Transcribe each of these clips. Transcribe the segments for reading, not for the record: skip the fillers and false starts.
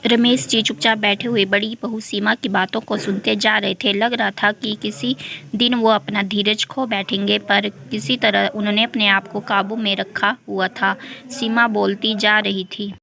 रमेश जी चुपचाप बैठे हुए बड़ी बहू सीमा की बातों को सुनते जा रहे थे। लग रहा था कि किसी दिन वो अपना धीरज खो बैठेंगे, पर किसी तरह उन्होंने अपने आप को काबू में रखा हुआ था। सीमा बोलती जा रही थी।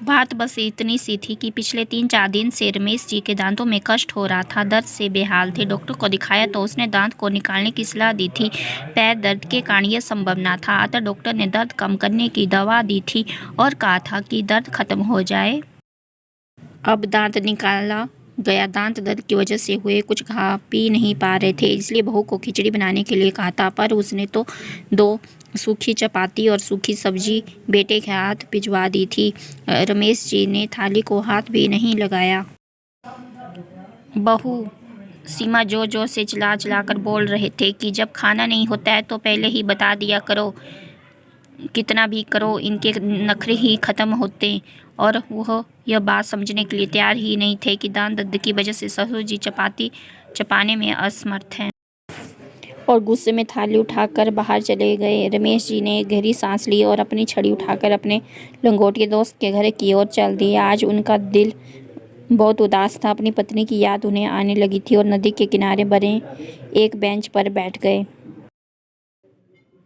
बात बस इतनी सी थी कि पिछले 3-4 दिन से रमेश जी के दांतों में कष्ट हो रहा था, दर्द से बेहाल थे। डॉक्टर को दिखाया तो उसने दांत को निकालने की सलाह दी थी। पैर दर्द के कारण यह संभव न था, अतः डॉक्टर ने दर्द कम करने की दवा दी थी और कहा था कि दर्द खत्म हो जाए। अब दांत निकाला गया। दांत दर्द की वजह से हुए कुछ खा पी नहीं पा रहे थे, इसलिए बहू को खिचड़ी बनाने के लिए कहा था, पर उसने तो 2 सूखी चपाती और सूखी सब्जी बेटे के हाथ भिजवा दी थी। रमेश जी ने थाली को हाथ भी नहीं लगाया। बहू सीमा जोर जोर से चिल्ला चिल्ला कर बोल रहे थे कि जब खाना नहीं होता है तो पहले ही बता दिया करो, कितना भी करो इनके नखरे ही खत्म होते। और वह यह बात समझने के लिए तैयार ही नहीं थे कि दांत दर्द की वजह से ससुर जी चपाती चपाने में असमर्थ हैं। और गुस्से में थाली उठाकर बाहर चले गए। रमेश जी ने गहरी सांस ली और अपनी छड़ी उठाकर अपने लंगोटिए दोस्त के घर की ओर चल दिए। आज उनका दिल बहुत उदास था। अपनी पत्नी की याद उन्हें आने लगी थी और नदी के किनारे बने एक बेंच पर बैठ गए।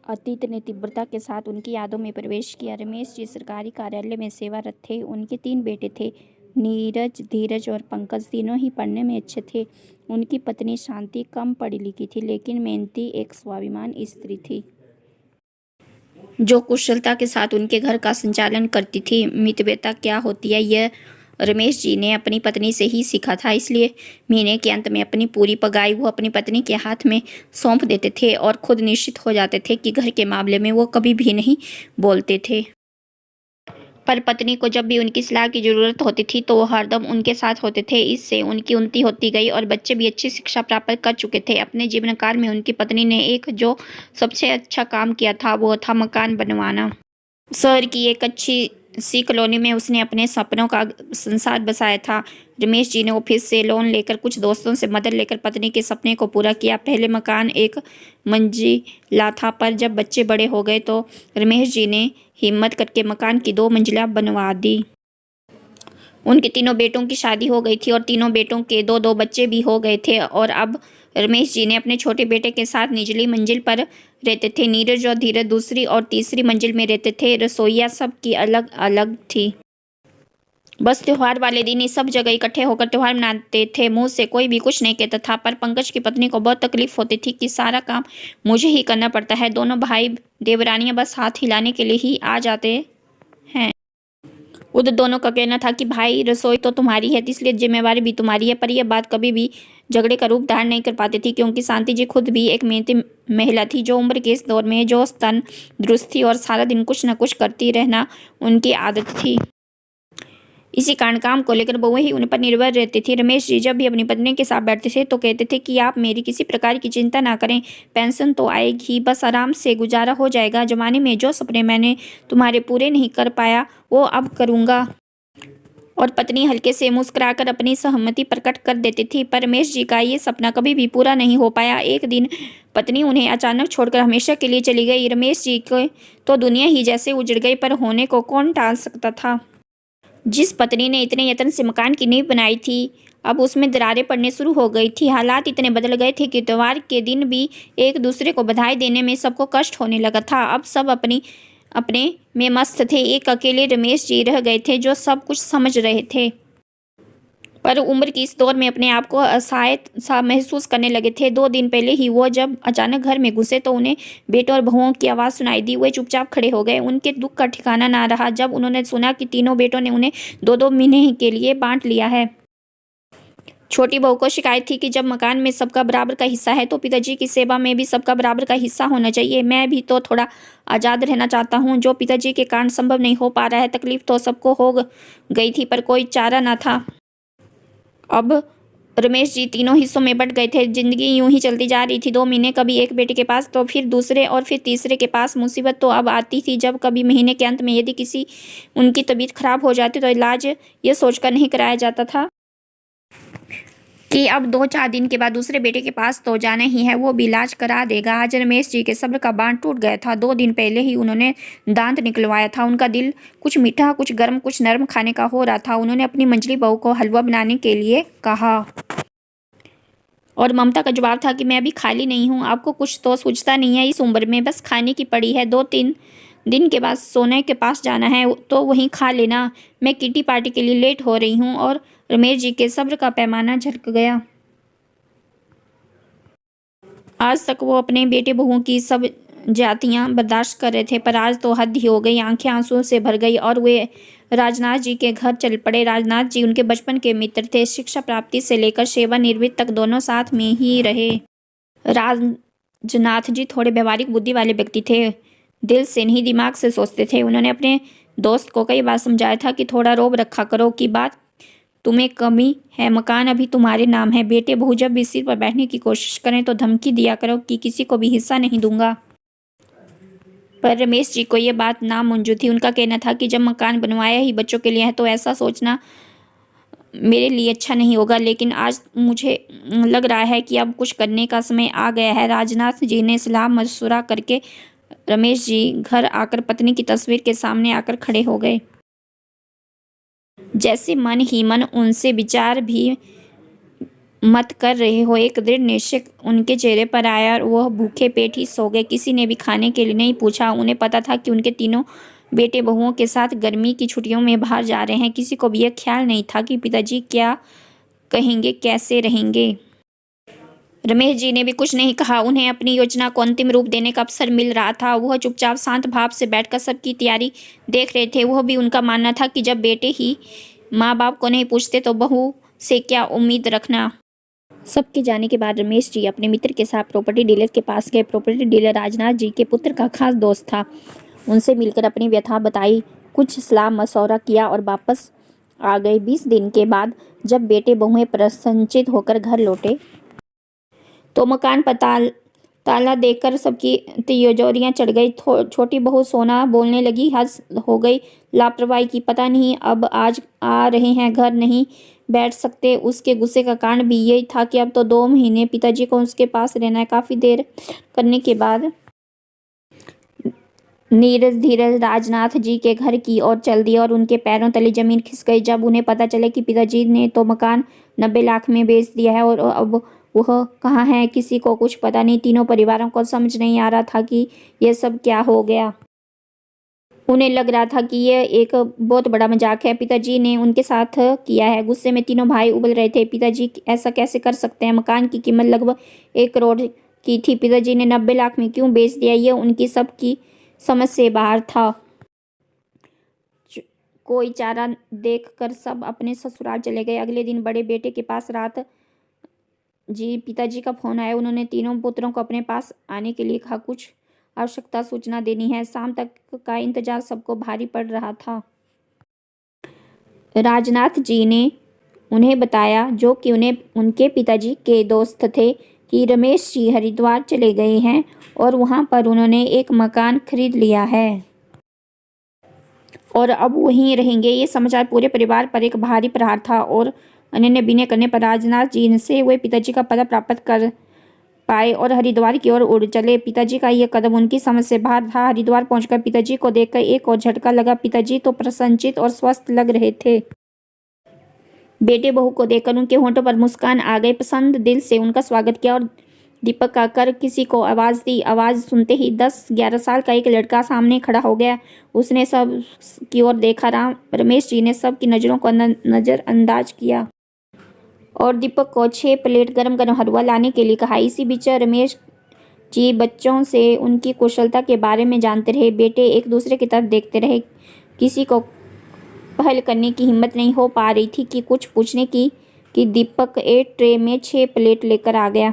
अतीत ने तीव्रता के साथ उनकी यादों में प्रवेश किया। रमेश जी सरकारी कार्यालय में सेवारत थे। उनके 3 बेटे थे, नीरज, धीरज और पंकज। तीनों ही पढ़ने में अच्छे थे। उनकी पत्नी शांति कम पढ़ी लिखी थी, लेकिन मेहनती एक स्वाभिमान स्त्री थी, जो कुशलता के साथ उनके घर का संचालन करती थी। मितव्ययता क्या होती है, यह रमेश जी ने अपनी पत्नी से ही सीखा था, इसलिए महीने के अंत में अपनी पूरी पगाई वो अपनी पत्नी के हाथ में सौंप देते थे और खुद निश्चित हो जाते थे कि घर के मामले में वो कभी भी नहीं बोलते थे। पर पत्नी को जब भी उनकी सलाह की जरूरत होती थी तो वो हरदम उनके साथ होते थे। इससे उनकी उन्नति होती गई और बच्चे भी अच्छी शिक्षा प्राप्त कर चुके थे। अपने जीवन काल में उनकी पत्नी ने एक जो सबसे अच्छा काम किया था, वो था मकान बनवाना। शहर की एक अच्छी सी कॉलोनी में उसने अपने सपनों का संसार बसाया था। रमेश जी ने ऑफिस से लोन लेकर कुछ दोस्तों से मदद लेकर पत्नी के सपने को पूरा किया। पहले मकान 1 मंजिला था, पर जब बच्चे बड़े हो गए तो रमेश जी ने हिम्मत करके मकान की 2 मंजिला बनवा दी। उनके तीनों बेटों की शादी हो गई थी और तीनों बेटों के 2-2 बच्चे भी हो गए थे और अब रमेश जी ने अपने छोटे बेटे के साथ निचली मंजिल पर रहते थे। नीरज और धीरज दूसरी और तीसरी मंजिल में रहते थे। रसोइयाँ सबकी अलग अलग थी। बस त्योहार वाले दिन ही सब जगह इकट्ठे होकर त्योहार मनाते थे। मुंह से कोई भी कुछ नहीं कहता था, पर पंकज की पत्नी को बहुत तकलीफ होती थी कि सारा काम मुझे ही करना पड़ता है। दोनों भाई देवरानियां बस हाथ हिलाने के लिए ही आ जाते हैं। उधर दोनों का कहना था कि भाई रसोई तो तुम्हारी है, इसलिए जिम्मेवारी भी तुम्हारी है, पर यह बात कभी भी झगड़े का रूप धारण नहीं कर पाती थी, क्योंकि शांति जी खुद भी एक मेहनती महिला थी, जो उम्र के इस दौर में जो तन दुरुस्त थी और सारा दिन कुछ न कुछ करती रहना उनकी आदत थी। इसी कारण काम को लेकर बहू ही उन पर निर्भर रहती थी। रमेश जी जब भी अपनी पत्नी के साथ बैठते थे तो कहते थे कि आप मेरी किसी प्रकार की चिंता ना करें, पेंशन तो आएगी, बस आराम से गुजारा हो जाएगा। जमाने में जो सपने मैंने तुम्हारे पूरे नहीं कर पाया वो अब करूँगा। और पत्नी हल्के से मुस्कुराकर अपनी सहमति प्रकट कर देती थी, पर रमेश जी का ये सपना कभी भी पूरा नहीं हो पाया। एक दिन पत्नी उन्हें अचानक छोड़कर हमेशा के लिए चली गई। रमेश जी को तो दुनिया ही जैसे उजड़ गई, पर होने को कौन टाल सकता था। जिस पत्नी ने इतने यत्न से मकान की नींव बनाई थी, अब उसमें दरारें पड़ने शुरू हो गई थी। हालात इतने बदल गए थे कि त्योहार के दिन भी एक दूसरे को बधाई देने में सबको कष्ट होने लगा था। अब सब अपने में मस्त थे। एक अकेले रमेश जी रह गए थे, जो सब कुछ समझ रहे थे, पर उम्र की इस दौर में अपने आप को असहाय सा महसूस करने लगे थे। 2 दिन पहले ही वो जब अचानक घर में घुसे तो उन्हें बेटों और बहुओं की आवाज़ सुनाई दी। वे चुपचाप खड़े हो गए। उनके दुख का ठिकाना ना रहा जब उन्होंने सुना कि तीनों बेटों ने उन्हें 2-2 महीने के लिए बांट लिया है। छोटी बहू को शिकायत थी कि जब मकान में सबका बराबर का हिस्सा है तो पिताजी की सेवा में भी सबका बराबर का हिस्सा होना चाहिए। मैं भी तो थोड़ा आज़ाद रहना चाहता हूँ, जो पिताजी के कारण संभव नहीं हो पा रहा है। तकलीफ तो सबको हो गई थी, पर कोई चारा ना था। अब रमेश जी तीनों हिस्सों में बंट गए थे। जिंदगी यूं ही चलती जा रही थी। 2 महीने कभी एक बेटे के पास तो फिर दूसरे और फिर तीसरे के पास। मुसीबत तो अब आती थी जब कभी महीने के अंत में यदि किसी उनकी तबीयत खराब हो जाती तो इलाज ये सोचकर नहीं कराया जाता था कि अब 2-4 दिन के बाद दूसरे बेटे के पास तो जाना ही है, वो भी इलाज करा देगा। आज रमेश जी के सब्र का बांध टूट गया था। 2 दिन पहले ही उन्होंने दांत निकलवाया था। उनका दिल कुछ मीठा, कुछ गर्म, कुछ नरम खाने का हो रहा था। उन्होंने अपनी मंझली बहू को हलवा बनाने के लिए कहा और ममता का जवाब था कि मैं अभी खाली नहीं हूँ। आपको कुछ तो सूझता नहीं है इस उम्र में, बस खाने की पड़ी है। 2-3 दिन के बाद सोने के पास जाना है तो वहीं खा लेना। मैं किटी पार्टी के लिए लेट हो रही हूँ। और रमेश जी के सब्र का पैमाना झलक गया। आज तक वो अपने बेटे बहुओं की सब जातियां बर्दाश्त कर रहे थे, पर आज तो हद ही हो गई। आंखें आंसुओं से भर गई और वे राजनाथ जी के घर चल पड़े। राजनाथ जी उनके बचपन के मित्र थे। शिक्षा प्राप्ति से लेकर सेवानिवृत्ति तक दोनों साथ में ही रहे। राजनाथ जी थोड़े व्यवहारिक बुद्धि वाले व्यक्ति थे, दिल से नहीं दिमाग से सोचते थे। उन्होंने अपने दोस्त को कई बार समझाया था कि थोड़ा रोब रखा करो, की बात तुम्हें कमी है, मकान अभी तुम्हारे नाम है। बेटे बहू जब भी सिर पर बैठने की कोशिश करें तो धमकी दिया करो कि किसी को भी हिस्सा नहीं दूंगा। पर रमेश जी को ये बात नामंजूर थी। उनका कहना था कि जब मकान बनवाया ही बच्चों के लिए है तो ऐसा सोचना मेरे लिए अच्छा नहीं होगा। लेकिन आज मुझे लग रहा है कि अब कुछ करने का समय आ गया है। राजनाथ जी ने सलाह मशवरा करके रमेश जी घर आकर पत्नी की तस्वीर के सामने आकर खड़े हो गए। जैसे मन ही मन उनसे विचार भी मत कर रहे हो। एक दृढ़ निश्चय उनके चेहरे पर आया और वह भूखे पेट ही सो गए। किसी ने भी खाने के लिए नहीं पूछा। उन्हें पता था कि उनके तीनों बेटे बहुओं के साथ गर्मी की छुट्टियों में बाहर जा रहे हैं। किसी को भी यह ख्याल नहीं था कि पिताजी क्या कहेंगे, कैसे रहेंगे। रमेश जी ने भी कुछ नहीं कहा। उन्हें अपनी योजना को अंतिम रूप देने का अवसर मिल रहा था। वह चुपचाप शांत भाव से बैठकर सबकी तैयारी देख रहे थे। वह भी उनका मानना था कि जब बेटे ही माँ बाप को नहीं पूछते तो बहू से क्या उम्मीद रखना। सबके जाने के बाद रमेश जी अपने मित्र के साथ प्रॉपर्टी डीलर के पास गए। प्रॉपर्टी डीलर राजनाथ जी के पुत्र का खास दोस्त था। उनसे मिलकर अपनी व्यथा बताई, कुछ सलाह मशवरा किया और वापस आ गए। 20 दिन के बाद जब बेटे बहुएं प्रसन्नचित्त होकर घर लौटे तो मकान पर ताला देकर सबकी तिजोरियां चढ़ गई। छोटी बहू सोना बोलने लगी, हद हो गई लापरवाही की। पता नहीं अब आज आ रहे हैं, घर नहीं बैठ सकते। उसके गुस्से का कारण भी यही था कि अब तो 2 महीने पिताजी को उसके पास रहना है। काफी देर करने के बाद नीरज धीरज राजनाथ जी के घर की ओर चल दिया और उनके पैरों तले जमीन खिसक गई जब उन्हें पता चला कि पिताजी ने तो मकान 90 लाख में बेच दिया है और अब वह कहाँ है, किसी को कुछ पता नहीं। तीनों परिवारों को समझ नहीं आ रहा था कि यह सब क्या हो गया। उन्हें लग रहा था कि यह एक बहुत बड़ा मजाक है, पिताजी ने उनके साथ किया है। गुस्से में तीनों भाई उबल रहे थे। पिताजी ऐसा कैसे कर सकते हैं? मकान की कीमत लगभग 1 करोड़ की थी। पिताजी ने 90 लाख में क्यों बेच दिया? यह उनकी सबकी समझ से बाहर था। कोई चारा देखकर सब अपने ससुराल चले गए। अगले दिन बड़े बेटे के पास रात जी पिताजी का फोन आया। उन्होंने तीनों पुत्रों को अपने पास आने के लिए कहा, कुछ आवश्यकता सूचना देनी है। शाम तक का इंतजार सबको भारी पड़ रहा था। राजनाथ जी ने उन्हें बताया, जो कि उन्हें उनके पिताजी के दोस्त थे, कि रमेश जी हरिद्वार चले गए हैं और वहां पर उन्होंने एक मकान खरीद लिया है और अब वहीं रहेंगे। ये समाचार पूरे परिवार पर एक भारी प्रहार था और अनन्य विनय करने पर राजनाथ जी से वे पिताजी का पता प्राप्त कर पाए और हरिद्वार की ओर उड़ चले। पिताजी का यह कदम उनकी समझ से बाहर था। हरिद्वार पहुंचकर पिताजी को देखकर एक और झटका लगा। पिताजी तो प्रसन्नचित्त और स्वस्थ लग रहे थे। बेटे बहू को देखकर उनके होंठों पर मुस्कान आ गई। पसंद दिल से उनका स्वागत किया और दीपक आकर किसी को आवाज़ दी। आवाज़ सुनते ही 10-11 साल का एक लड़का सामने खड़ा हो गया। उसने सब की ओर देखा। रमेश जी ने सब की नज़रों को नज़रअंदाज किया और दीपक को 6 प्लेट गरम गरम हलवा लाने के लिए कहा। इसी बीच रमेश जी बच्चों से उनकी कुशलता के बारे में जानते रहे। बेटे एक दूसरे की तरफ देखते रहे। किसी को पहल करने की हिम्मत नहीं हो पा रही थी कि कुछ पूछने की कि दीपक एक ट्रे में 6 प्लेट लेकर आ गया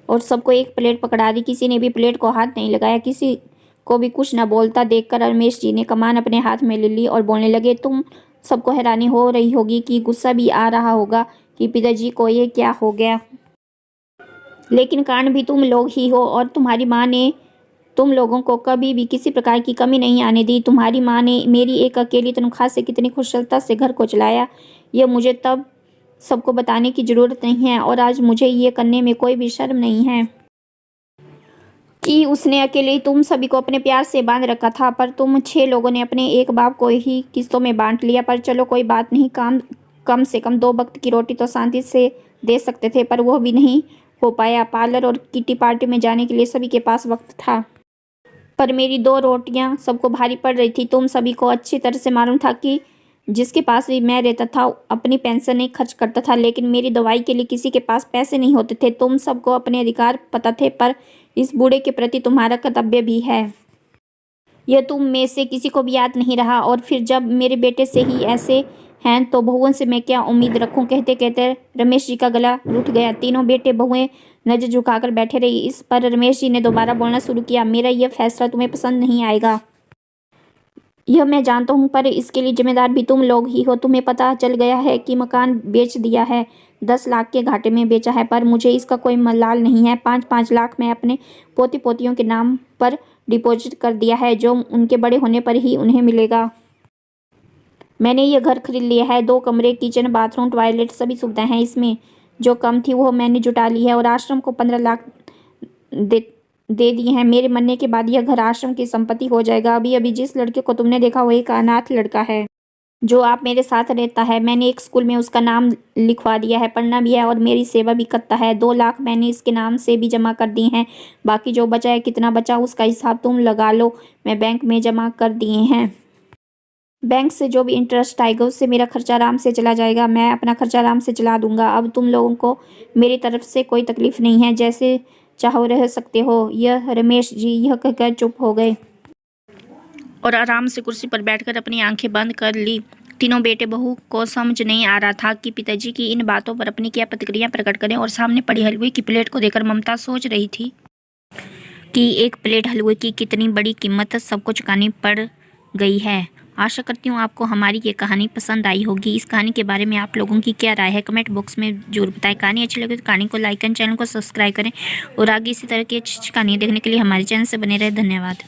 और सबको एक प्लेट पकड़ा दी। किसी ने भी प्लेट को हाथ नहीं लगाया। किसी को भी कुछ न बोलता देखकर रमेश जी ने कमान अपने हाथ में ले ली और बोलने लगे, तुम सबको हैरानी हो रही होगी कि गुस्सा भी आ रहा होगा कि पिताजी को ये क्या हो गया, लेकिन कारण भी तुम लोग ही हो और तुम्हारी माँ ने तुम लोगों को कभी भी किसी प्रकार की कमी नहीं आने दी। तुम्हारी माँ ने मेरी एक अकेली तनख्वाह से कितनी कुशलता से घर को चलाया, यह मुझे तब सबको बताने की ज़रूरत नहीं है और आज मुझे ये करने में कोई भी शर्म नहीं है कि उसने अकेले ही तुम सभी को अपने प्यार से बांध रखा था, पर तुम 6 लोगों ने अपने एक बाप को ही किस्तों में बांट लिया। पर चलो कोई बात नहीं, कम से कम 2 वक्त की रोटी तो शांति से दे सकते थे, पर वो भी नहीं हो पाया। पार्लर और किटी पार्टी में जाने के लिए सभी के पास वक्त था, पर मेरी 2 रोटियां सबको भारी पड़ रही थी। तुम सभी को अच्छी तरह से मालूम था कि जिसके पास भी मैं रहता था अपनी पेंशन नहीं खर्च करता था, लेकिन मेरी दवाई के लिए किसी के पास पैसे नहीं होते थे। तुम सबको अपने अधिकार पता थे, पर इस बूढ़े के प्रति तुम्हारा कर्तव्य भी है। यह तुम में से किसी को भी याद नहीं रहा, और फिर जब मेरे बेटे से ही ऐसे हैं तो बहुओं से मैं क्या उम्मीद रखूं। कहते कहते रमेश जी का गला रुठ गया। तीनों बेटे बहुएं नजर झुकाकर बैठे रही। इस पर रमेश जी ने दोबारा बोलना शुरू किया। मेरा यह फैसला तुम्हें पसंद नहीं आएगा, यह मैं जानता हूँ, पर इसके लिए जिम्मेदार भी तुम लोग ही हो। तुम्हें पता चल गया है कि मकान बेच दिया है, 10 लाख के घाटे में बेचा है, पर मुझे इसका कोई मलाल नहीं है। 5-5 लाख मैं अपने पोती पोतियों के नाम पर डिपॉजिट कर दिया है, जो उनके बड़े होने पर ही उन्हें मिलेगा। मैंने यह घर खरीद लिया है, 2 कमरे, किचन, बाथरूम, टॉयलेट, सभी सुविधाएं हैं इसमें। जो कम थी वो मैंने जुटा ली है, और आश्रम को 15 लाख दे दिए हैं। मेरे मरने के बाद यह घर आश्रम की संपत्ति हो जाएगा। अभी अभी जिस लड़के को तुमने देखा वो एक अनाथ लड़का है, जो आप मेरे साथ रहता है। मैंने एक स्कूल में उसका नाम लिखवा दिया है, पढ़ना भी है और मेरी सेवा भी करता है। 2 लाख मैंने इसके नाम से भी जमा कर दिए हैं। बाकी जो बचा है, कितना बचा उसका हिसाब तुम लगा लो, मैं बैंक में जमा कर दिए हैं। बैंक से जो भी इंटरेस्ट आएगा उससे मेरा खर्चा आराम से चला जाएगा। मैं अपना खर्चा आराम से चला दूंगा। अब तुम लोगों को मेरी तरफ से कोई तकलीफ नहीं है, जैसे चाहो रह सकते हो। यह रमेश जी यह कहकर चुप हो गए और आराम से कुर्सी पर बैठकर अपनी आंखें बंद कर ली। तीनों बेटे बहू को समझ नहीं आ रहा था कि पिताजी की इन बातों पर अपनी क्या प्रतिक्रिया प्रकट करें, और सामने पड़ी हलवे की प्लेट को देखकर ममता सोच रही थी कि एक प्लेट हलवे की कितनी बड़ी कीमत सबको चुकानी पड़ गई है। आशा करती हूँ आपको हमारी ये कहानी पसंद आई होगी। इस कहानी के बारे में आप लोगों की क्या राय है कमेंट बॉक्स में जरूर बताएं। कहानी अच्छी लगे तो कहानी को लाइक करें, चैनल को सब्सक्राइब करें, और आगे इसी तरह की अच्छी कहानी देखने के लिए हमारे चैनल से बने रहे। धन्यवाद।